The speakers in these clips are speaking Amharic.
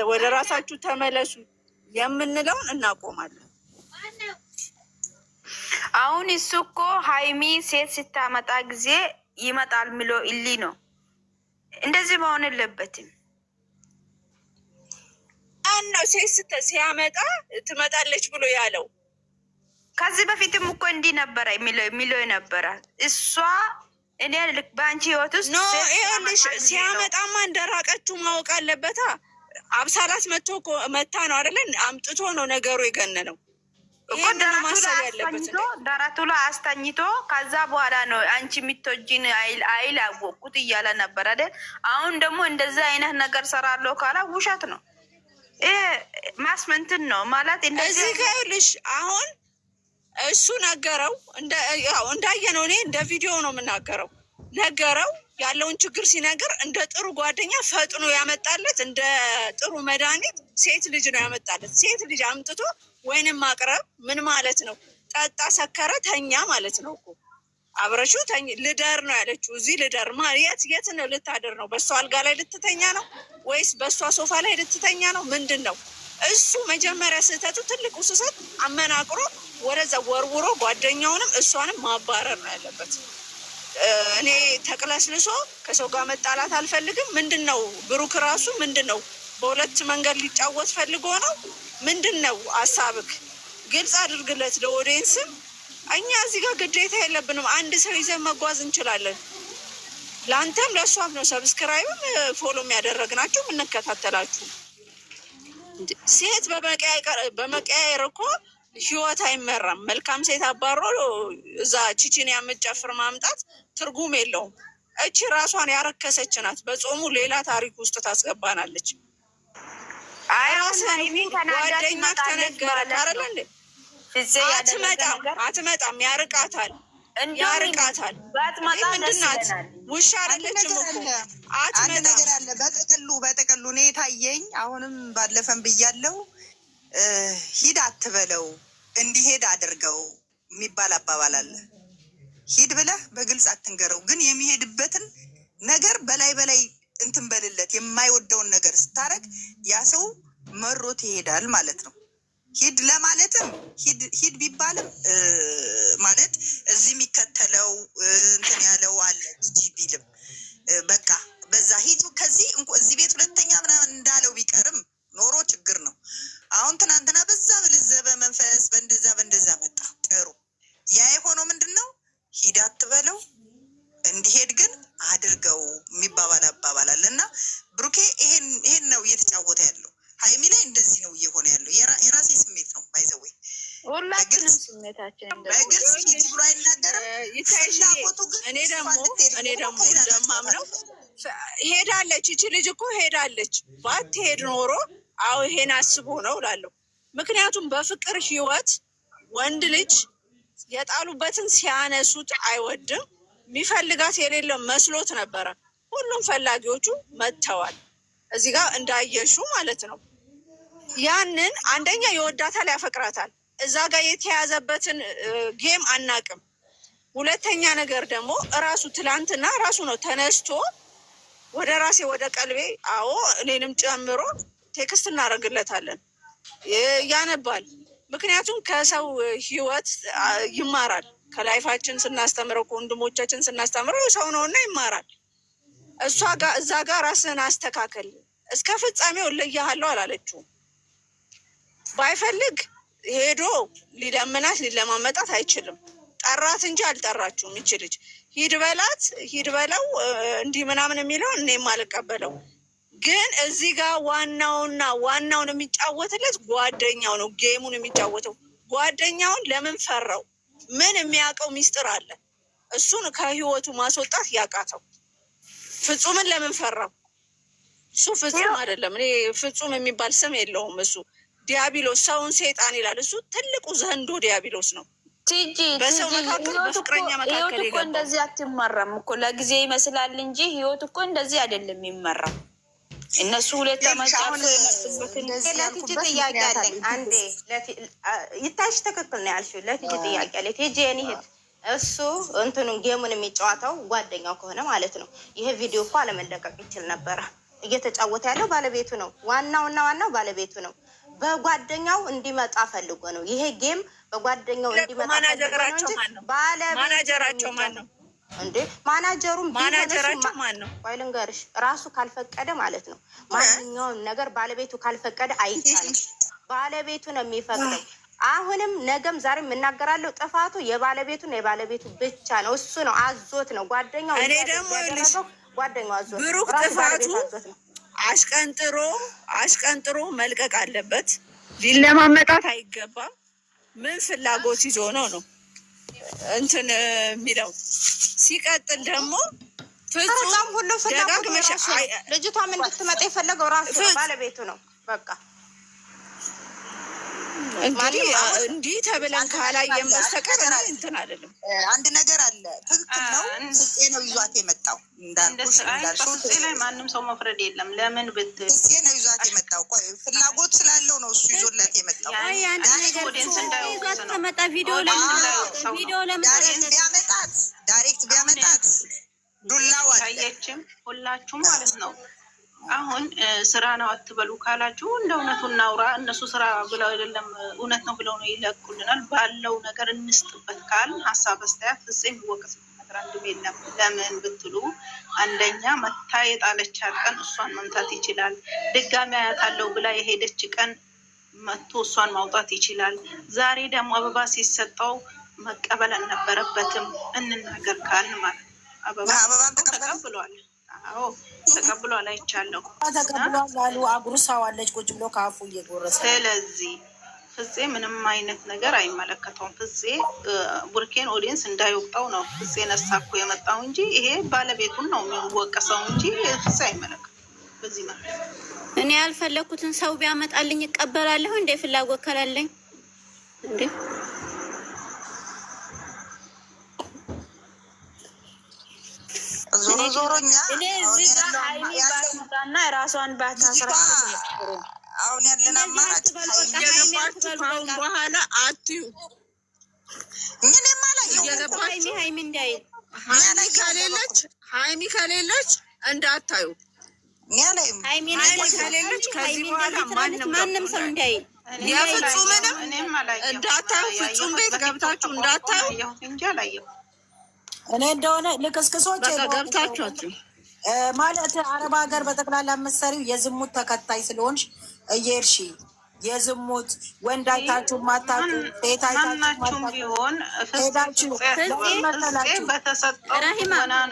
ወደ ራሳችሁ ተመለሱ የምንለውን እናቆማለን። አሁን እሱ እኮ ሀይሚ ሴት ስታመጣ ጊዜ ይመጣል ሚሎ ኢሊ ነው። እንደዚህ መሆን የለበትም። ነው ሴት ሲያመጣ ትመጣለች ብሎ ያለው። ከዚህ በፊትም እኮ እንዲህ ነበረ ሚሎ ነበረ። እሷ እኔ ልክ በአንቺ ህይወት ውስጥ ኖ ይኸውልሽ፣ ሲያመጣማ እንደራቀችው ማወቅ አለበታ። አብሳላት መታ ነው አይደለን? አምጥቶ ነው ነገሩ የገነነው። ደረቱ ላይ አስተኝቶ ከዛ በኋላ ነው አንቺ የምትወጂን አይል አወቅኩት እያለ ነበር አይደል? አሁን ደግሞ እንደዛ አይነት ነገር ሰራለሁ ካላ ውሸት ነው። ማስመንትን ነው ማለት እንደዚህ ይኸውልሽ፣ አሁን እሱ ነገረው እንዳየነው፣ እኔ እንደ ቪዲዮ ነው የምናገረው። ነገረው ያለውን ችግር ሲነግር እንደ ጥሩ ጓደኛ ፈጥኖ ያመጣለት፣ እንደ ጥሩ መድኃኒት ሴት ልጅ ነው ያመጣለት። ሴት ልጅ አምጥቶ ወይንም ማቅረብ ምን ማለት ነው? ጠጣ፣ ሰከረ፣ ተኛ ማለት ነው እኮ። አብረሹ ልደር ነው ያለችው። እዚህ ልደር የት ነው ልታደር ነው? በእሷ አልጋ ላይ ልትተኛ ነው ወይስ በእሷ ሶፋ ላይ ልትተኛ ነው? ምንድን ነው እሱ? መጀመሪያ ስህተቱ፣ ትልቁ ስህተት አመናቅሮ ወደዛ ወርውሮ ጓደኛውንም እሷንም ማባረር ነው ያለበት። እኔ ተቅለስልሶ ከሰው ጋር መጣላት አልፈልግም። ምንድን ነው ብሩክ ራሱ ምንድን ነው በሁለት መንገድ ሊጫወት ፈልጎ ነው? ምንድን ነው ሀሳብክ? ግልጽ አድርግለት ለኦዲየንስም። እኛ እዚህ ጋር ግዴታ የለብንም። አንድ ሰው ይዘን መጓዝ እንችላለን። ለአንተም ለእሷም ነው ሰብስክራይብም ፎሎ የሚያደረግናችሁ የምንከታተላችሁ። ሴት በመቀያየር እኮ ህይወት አይመራም። መልካም ሴት አባሮ እዛ ቺቺን የምትጨፍር ማምጣት ትርጉም የለውም። እቺ ራሷን ያረከሰች ናት። በጾሙ ሌላ ታሪክ ውስጥ ታስገባናለች። ጓደኛ ተነገረ ታረለ እንዴ? አትመጣም፣ ያርቃታል። ምንድናት? ውሻ አይደለችም እኮ አንድ ነገር አለ። በጥቅሉ እኔ ታየኝ። አሁንም ባለፈን ብያለው፣ ሂድ አትበለው እንዲሄድ አድርገው የሚባል አባባል አለ። ሂድ ብለህ በግልጽ አትንገረው፣ ግን የሚሄድበትን ነገር በላይ እንትን በልለት። የማይወደውን ነገር ስታረግ ያ ሰው መሮት ይሄዳል ማለት ነው። ሂድ ለማለትም ሂድ ቢባልም ማለት እዚህ የሚከተለው እንትን ያለው አለ። ሂጂ ቢልም በቃ በዛ ሂዱ ከዚህ እዚህ ቤት ሁለተኛ ምናምን እንዳለው ቢቀርም ኖሮ ችግር ነው። አሁን ትናንትና በዛ ብልዘበ መንፈስ በእንደዛ መጣ። ጥሩ ያ የሆነው ምንድን ነው? ሂድ አትበለው እንዲሄድ ግን አድርገው የሚባባል አባባል አለ። እና ብሩኬ ይሄን ነው እየተጫወተ ያለው። ሀይሚ ላይ እንደዚህ ነው እየሆነ ያለው። የራሴ ስሜት ነው ባይዘዌ ሁላችንም ስሜታችን በግልጽ ሂድ ብሎ አይናገርም። እኔ ደግሞ እንደማምነው ሄዳለች። ይቺ ልጅ እኮ ሄዳለች። ባትሄድ ኖሮ ይሄን አስቦ ነው እላለሁ። ምክንያቱም በፍቅር ህይወት ወንድ ልጅ የጣሉበትን ሲያነሱት አይወድም። የሚፈልጋት የሌለ መስሎት ነበረ። ሁሉም ፈላጊዎቹ መጥተዋል። እዚህ ጋር እንዳየሹ ማለት ነው። ያንን አንደኛ ይወዳታል፣ ያፈቅራታል። እዛ ጋር የተያዘበትን ጌም አናቅም። ሁለተኛ ነገር ደግሞ እራሱ ትላንትና ራሱ ነው ተነስቶ ወደ ራሴ ወደ ቀልቤ እኔንም ጨምሮ ቴክስት እናደርግለታለን፣ ያነባል። ምክንያቱም ከሰው ህይወት ይማራል። ከላይፋችን ስናስተምረው፣ ከወንድሞቻችን ስናስተምረው ሰው ነውና ይማራል። እዛ ጋር ራስን አስተካከል፣ እስከ ፍጻሜው እለያሃለሁ አላለችውም። ባይፈልግ ሄዶ ሊለምናት ሊለማመጣት አይችልም። ጠራት እንጂ አልጠራችውም። ይችልች ሂድ በላት ሂድ በለው እንዲህ ምናምን የሚለው እኔም አልቀበለው። ግን እዚህ ጋር ዋናውን የሚጫወትለት ጓደኛው ነው። ጌሙን የሚጫወተው ጓደኛውን ለምን ፈራው? ምን የሚያውቀው ሚስጥር አለ? እሱን ከህይወቱ ማስወጣት ያቃተው ፍጹምን ለምን ፈራው? እሱ ፍጹም አይደለም። እኔ ፍጹም የሚባል ስም የለውም። እሱ ዲያብሎስ፣ ሰውን ሴጣን ይላል። እሱ ትልቁ ዘንዶ ዲያብሎስ ነው። በሰው መካከል በፍቅረኛ መካከል እኮ እንደዚህ አትመራም እኮ። ለጊዜ ይመስላል እንጂ ህይወት እኮ እንደዚህ አይደለም የሚመራው። እነሱ ሁለት ተመጫፍ ለቲጂ ጥያቄ አለኝ። አንዴ ይታይሽ ትክክል ነው ያልሽው። ለቲጂ ጥያቄ አለኝ። ቲጂ የኔ እህት እሱ እንትኑን ጌሙን የሚጫወተው ጓደኛው ከሆነ ማለት ነው። ይሄ ቪዲዮ እኮ አለመለቀቅ ይችል ነበረ። እየተጫወተ ያለው ባለቤቱ ነው። ዋናው ባለቤቱ ነው። በጓደኛው እንዲመጣ ፈልጎ ነው። ይሄ ጌም በጓደኛው እንዲመጣ ፈልጎ ነው እንጂ ማናጀራቸው ማን ነው እንዴ? ማናጀሩም ማናጀራቸው ማን ነው? ቆይ ልንገርሽ፣ ራሱ ካልፈቀደ ማለት ነው። ማንኛውም ነገር ባለቤቱ ካልፈቀደ አይቻልም። ባለቤቱ ነው የሚፈቅደው። አሁንም ነገም ዛሬም የምናገራለሁ፣ ጥፋቱ የባለቤቱ ብቻ ነው። እሱ ነው አዞት ነው ጓደኛው። እኔ ደግሞ ጓደኛው አዞት ብሩክ ጥፋቱ አሽቀንጥሮ መልቀቅ አለበት። ሊለማመጣት አይገባም። ምን ፍላጎት ይዞ ነው እንትን የሚለው? ሲቀጥል ደግሞ ፍጹም ሁሉ ፍላጎት ልጅቷም እንድትመጣ የፈለገው ራሱ ባለቤቱ ነው። በቃ እንዲህ ተብለን ካላየን በስተቀር እንትን አይደለም። አንድ ነገር አለ። ትክክል ነው። ፍፄ ነው ይዟት የመጣው እንዳልኩሽ ላይ ማንም ሰው መፍረድ የለም። ለምን ብትል ፍፄ ነው ይዟት የመጣው። ቆይ ፍላጎት ስላለው ነው እሱ ይዞላት የመጣው። ዳይሬክት ቢያመጣት ዱላው አየችም ሁላችሁም ማለት ነው። አሁን ስራ ነው አትበሉ ካላችሁ እንደ እውነቱ እናውራ። እነሱ ስራ ብለው አይደለም እውነት ነው ብለው ነው ይለቁልናል። ባለው ነገር እንስጥበት ካል ሀሳብ አስተያየት ፍፄ የሚወቀስበት ነገር አንድም የለም። ለምን ብትሉ አንደኛ መታ የጣለቻት ቀን እሷን መምታት ይችላል። ድጋሚ አያታለው ብላ የሄደች ቀን መቶ እሷን ማውጣት ይችላል። ዛሬ ደግሞ አበባ ሲሰጠው መቀበል አልነበረበትም። እንናገር ካልን ማለት አበባን ተቀብሏል። አዎ ተቀብሏል። አይቻለሁ ተቀብሏል አሉ። አጉርሳዋለች ቁጭ ብሎ ካፉ እየጎረሰ። ስለዚህ ፍፄ ምንም አይነት ነገር አይመለከተውም። ፍፄ ቡርኬን ኦዲየንስ እንዳይወቅጠው ነው ፍፄ ነሳኩ የመጣው እንጂ ይሄ ባለቤቱን ነው የሚወቀሰው እንጂ ፍፄ አይመለከተውም። በዚህ ማለት እኔ ያልፈለኩትን ሰው ቢያመጣልኝ እቀበላለሁ እንደ ፍላጎት ከላለኝ እንዴ ዞሮኛ እኔ እዚህ ጋር ሃይሚ ባትመጣና ራሷን ባታስራ አሁን ያለን አማራጭ ከአሁን በኋላ አትዩ። ምንም አላየሁም። ሃይሚ እንዳይ ሃይሚ ከሌለች እንዳታዩ። ሃይሚ ከሌለች ከዚህ በኋላ ማንም ሰው እንዳይ የፍጹምንም እንዳታዩ። ፍጹም ቤት ገብታችሁ እንዳታዩ እንጂ አላየሁም። እኔ እንደሆነ ልክስክሶች ገብታችሁ ማለት አረብ ሀገር በጠቅላላ መሰሪው የዝሙት ተከታይ ስለሆንሽ እየሄድሽ የዝሙት ወንድ አይታችሁ ማታችሁ ሴት አይታችሁ ቢሆን ሄዳችሁ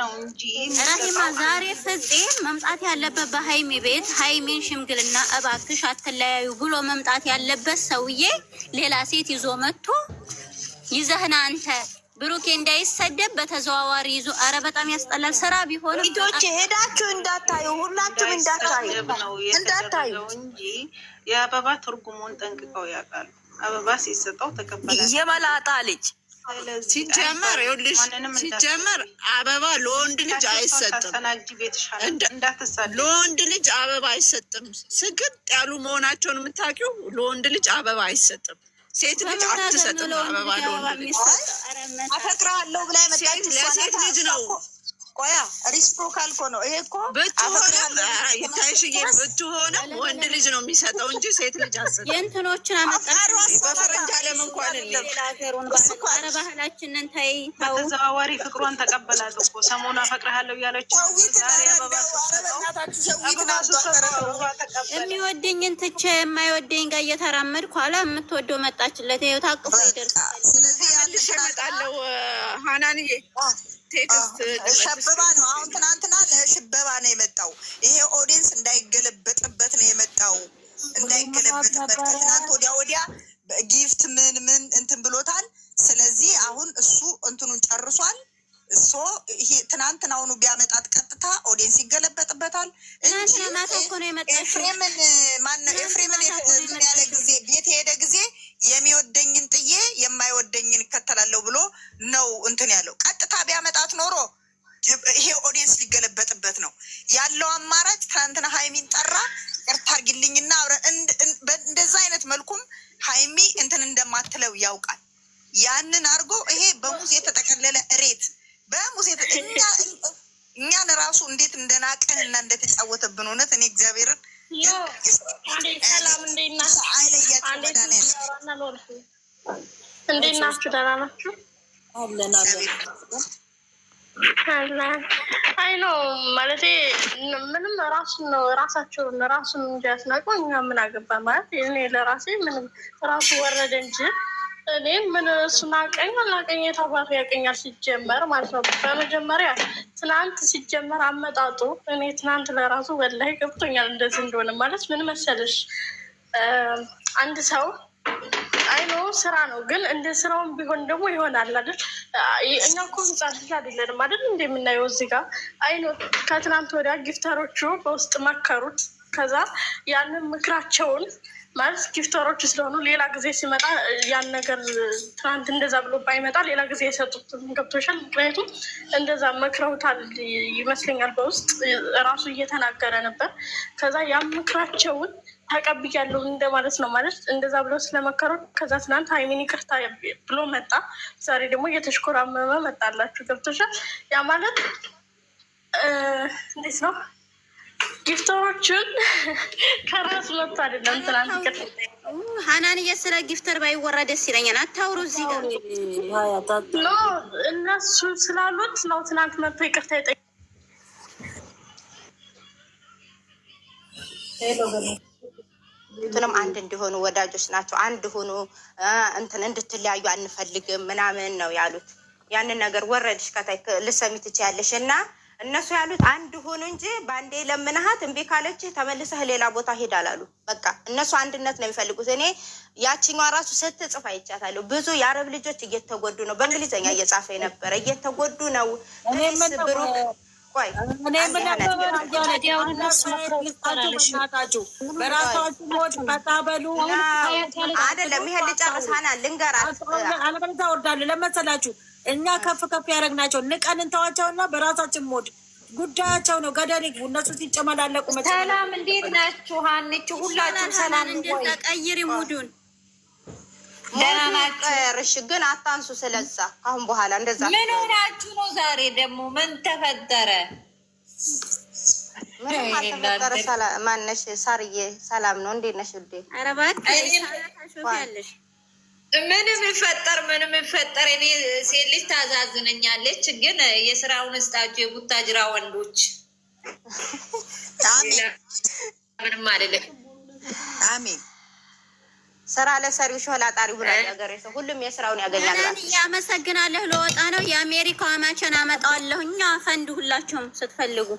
ነው እንጂ ራሂማ ዛሬ ፍፄ መምጣት ያለበት በሃይሚ ቤት ሃይሚን ሽምግልና እባክሽ አትለያዩ ብሎ መምጣት ያለበት ሰውዬ ሌላ ሴት ይዞ መጥቶ ይዘህና አንተ ብሩኬ እንዳይሰደብ በተዘዋዋሪ ይዞ። አረ በጣም ያስጠላል። ስራ ቢሆን ልጆች ሄዳችሁ እንዳታዩ፣ ሁላችሁም እንዳታዩ እንጂ የአበባ ትርጉሙን ጠንቅቀው ያውቃሉ። አበባ ሲሰጠው ተቀበለ የመላጣ ልጅ ሲጀመር ይኸውልሽ፣ ሲጀመር አበባ ለወንድ ልጅ አይሰጥም። ለወንድ ልጅ አበባ አይሰጥም። ስግጥ ያሉ መሆናቸውን የምታውቂው ለወንድ ልጅ አበባ አይሰጥም። ሴት ልጅ አትሰጥም አበባ ለወንድ ልጅ። አፈቅርሃለሁ ብላ የመጣች ለሴት ልጅ ነው። ቆያ ሪስፕሮካል እኮ ነው ይሄ እኮ። ብትሆንም ይታይሽዬ፣ ብትሆንም ወንድ ልጅ ነው የሚሰጠው እንጂ ሴት ልጅ አትሰጥም። የእንትኖችን አመጣች በፈረንጅ ዓለም እንኳን አረ ባህላችንን ታይ። በተዘዋዋሪ ፍቅሯን ተቀበላት እኮ ሰሞኑን አፈቅርሃለሁ እያለች የሚወደኝን ትቼ የማይወደኝ ጋር እየተራመድኩ ኋላ የምትወደው መጣችለት። ይኸው ታቅፎ ይደርሳል። ስለዚህ ያልሽ እመጣለሁ ሀናንዬ ሸበባ ነው። አሁን ትናንትና ለሽበባ ነው የመጣው። ይሄ ኦዲየንስ እንዳይገለበጥበት ነው የመጣው። እንዳይገለበጥበት ከትናንት ወዲያ ጊፍት ምን እንትን ብሎታል። ስለዚህ አሁን እሱ እንትኑን ጨርሷል። እሱ ይሄ ትናንትናውኑ ቢያመጣት ቀጥታ ኦዲየንስ ይገለበጥበታል እንጂ ኤፍሬምን ያለ ጊዜ ቤት የሄደ ጊዜ የሚወደኝን ጥዬ የማይወደኝን እከተላለሁ ብሎ ነው እንትን ያለው። ቀጥታ ቢያመጣት ኖሮ ይሄ ኦዲየንስ ሊገለበጥበት ነው ያለው አማራጭ። ትናንትና ሃይሚን ጠራ፣ ይቅርታ አድርጊልኝና እንደዛ አይነት መልኩም ሃይሚ እንትን እንደማትለው ያውቃል። ያንን አድርጎ ይሄ በሙዝ የተጠቀለለ እሬት በሙዝ እኛን ራሱ እንዴት እንደናቀን እና እንደተጫወተብን እውነት እኔ እግዚአብሔርን ሰላም እንዴት ናችሁ? እንዴት ናችሁ? ደህና ናችሁ? አይ ነው ማለቴ ምንም ራሱን እንጂ ያስናቀው እኛ ምን አገባ ማለት እኔ ለራሴ ምንም ራሱ ወረደ እንጂ እኔ ምን እሱ ናቀኝ አልናቀኝ የታባቱ ያቀኛል ሲጀመር ማለት ነው። በመጀመሪያ ትናንት ሲጀመር አመጣጡ እኔ ትናንት ለራሱ ወላሂ ገብቶኛል እንደዚህ እንደሆነ ማለት ምን መሰለሽ አንድ ሰው አይኖ ስራ ነው ግን እንደ ስራውን ቢሆን ደግሞ ይሆናል አይደል? እኛ እኮ ህጻን ልጅ አይደለንም አይደል? እንደምናየው እዚህ ጋር አይኖ ከትናንት ወዲያ ጊፍተሮቹ በውስጥ መከሩት። ከዛ ያንን ምክራቸውን ማለት ጊፍተሮች ስለሆኑ ሌላ ጊዜ ሲመጣ ያን ነገር ትናንት እንደዛ ብሎ ባይመጣ ሌላ ጊዜ የሰጡት ገብቶሻል። ምክንያቱም እንደዛ መክረውታል ይመስለኛል። በውስጥ ራሱ እየተናገረ ነበር። ከዛ ያን ምክራቸውን ተቀብያለሁ እንደማለት ነው። ማለት እንደዛ ብሎ ስለመከሩት ከዛ ትናንት ሀይሚን ይቅርታ ብሎ መጣ። ዛሬ ደግሞ እየተሽኮራመመ መጣላችሁ። ገብቶሻል። ያ ማለት እንዴት ነው ጊፍተሮችን ከራስ መጥቶ አይደለም። ትናንት ሀናንዬ ስለ ጊፍተር ባይወራ ደስ ይለኛል። አታውሩ እዚህ ጋር ኖ እነሱ ስላሉት ነው። ትናንት መጥቶ ይቅርታ ይጠይቅ እንትንም አንድ እንዲሆኑ ወዳጆች ናቸው። አንድ ሆኑ እንትን እንድትለያዩ አንፈልግም ምናምን ነው ያሉት። ያንን ነገር ወረድሽ ከታይ ልሰሚ ትችያለሽ። እና እነሱ ያሉት አንድ ሆኑ እንጂ በአንዴ ለምንሃት እምቢ ካለች ተመልሰህ ሌላ ቦታ ሄድ አላሉ። በቃ እነሱ አንድነት ነው የሚፈልጉት። እኔ ያችኛዋ ራሱ ስትጽፍ አይቻታለሁ። ብዙ የአረብ ልጆች እየተጎዱ ነው። በእንግሊዝኛ እየጻፈ የነበረ እየተጎዱ ነው። ብሩክ ቆይ አይደለም ይሄን ልጨርስ ሀናን ልንገራት። አለበለዚያ እወርዳለሁ። ለመሰላችሁ እኛ ከፍ ከፍ ያደረግናቸው ንቀን እንተዋቸውና በራሳችን ሞድ ጉዳያቸው ነው። ገደል ይግቡ እነሱ ሲጨመላለቁ። ሰላም እንዴት ናችሁ? ሀንቹ ሁላችሁም ሰላም እንዴት ተቀይሪ ሙዱን እሺ ግን አታንሱ። ስለዛ አሁን በኋላ እንደዛ ምን ሆናችሁ ነው? ዛሬ ደግሞ ምን ተፈጠረ? ምንም አልተፈጠረ። ማነሽ ሳርዬ ሰላም ነው? እንዴት ነሽ ውዴ? ኧረ እባክሽ ታሾፊያለሽ። ምንም ይፈጠር እኔ ሴት ልጅ ታዛዝነኛለች። ግን የስራውን እስጣችሁ የቡታጅራ ወንዶች ምንም አይደለም። አሜን። ስራ ለሰሪው ሾላ ጣሪው ብላ ያገሬ ሰው ሁሉም የስራውን ያገኛል። ያመሰግናለሁ። ለወጣ ነው የአሜሪካው አማቸን አመጣዋለሁ። እኛ ፈንድ ሁላችሁም ስትፈልጉ